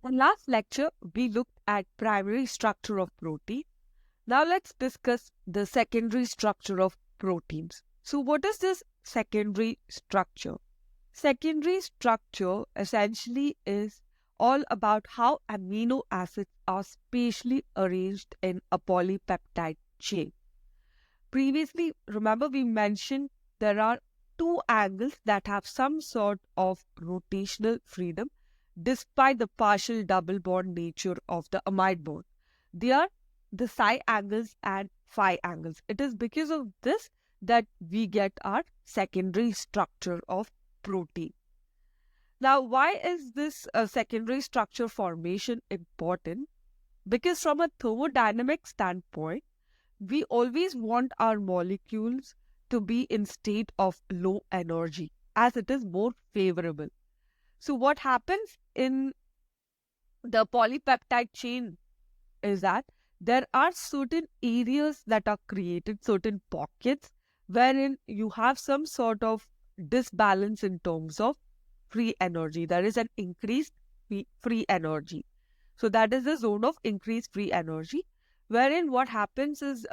In last lecture, we looked at primary structure of protein. Now let's discuss the secondary structure of proteins. So what is this secondary structure? Secondary structure essentially is all about how amino acids are spatially arranged in a polypeptide chain. Previously, remember we mentioned there are two angles that have some sort of rotational freedom despite the partial double bond nature of the amide bond. They are the psi angles and phi angles. It is because of this that we get our secondary structure of protein. Now, why is this secondary structure formation important? Because from a thermodynamic standpoint, we always want our molecules to be in state of low energy as it is more favorable. So what happens in the polypeptide chain is that there are certain areas that are created, certain pockets wherein you have some sort of disbalance in terms of free energy. There is an increased free energy. So that is the zone of increased free energy, wherein what happens is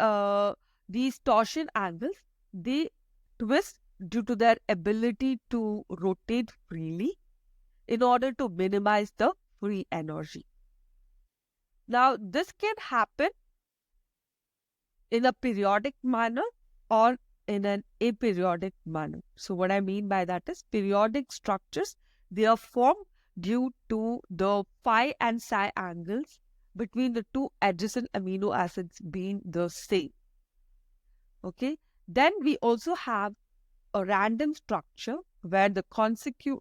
these torsion angles, they twist due to their ability to rotate freely in order to minimize the free energy. Now, this can happen in a periodic manner or in an aperiodic manner. So what I mean by that is periodic structures, they are formed due to the phi and psi angles between the two adjacent amino acids being the same. Okay. Then we also have a random structure where the consecutive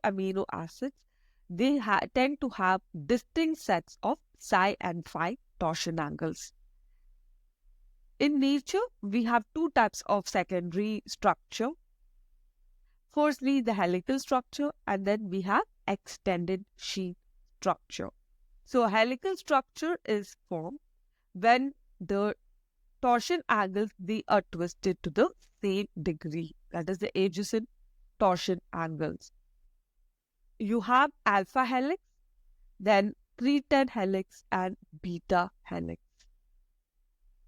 amino acids, they tend to have distinct sets of psi and phi torsion angles. In nature, we have two types of secondary structure. Firstly, the helical structure, and then we have extended sheath structure. So, helical structure is formed when the torsion angles, they are twisted to the same degree. That is the adjacent torsion angles. You have alpha helix, then 310 helix, and beta helix.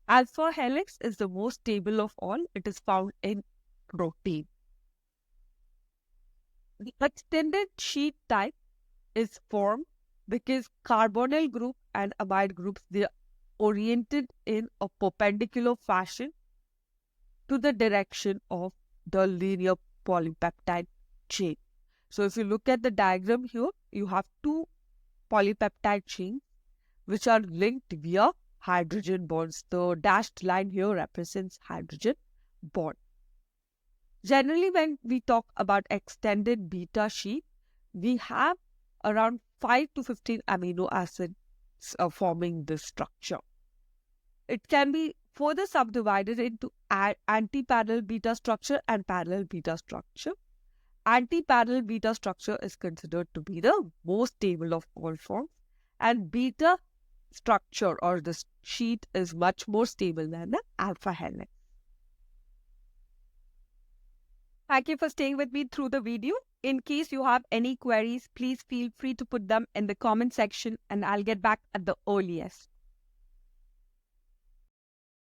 Alpha helix is the most stable of all. It is found in protein. The extended sheath type is formed because carbonyl group and amide groups, they are oriented in a perpendicular fashion to the direction of the linear polypeptide chain. So if you look at the diagram here, you have two polypeptide chains which are linked via hydrogen bonds. The dashed line here represents hydrogen bond. Generally, when we talk about extended beta sheath, we have around 5 to 15 amino acids forming this structure. It can be further subdivided into anti-parallel beta structure and parallel beta structure. Anti-parallel beta structure is considered to be the most stable of all forms, and beta structure or the sheath is much more stable than the alpha helix. Thank you for staying with me through the video. In case you have any queries, please feel free to put them in the comment section and I'll get back at the earliest.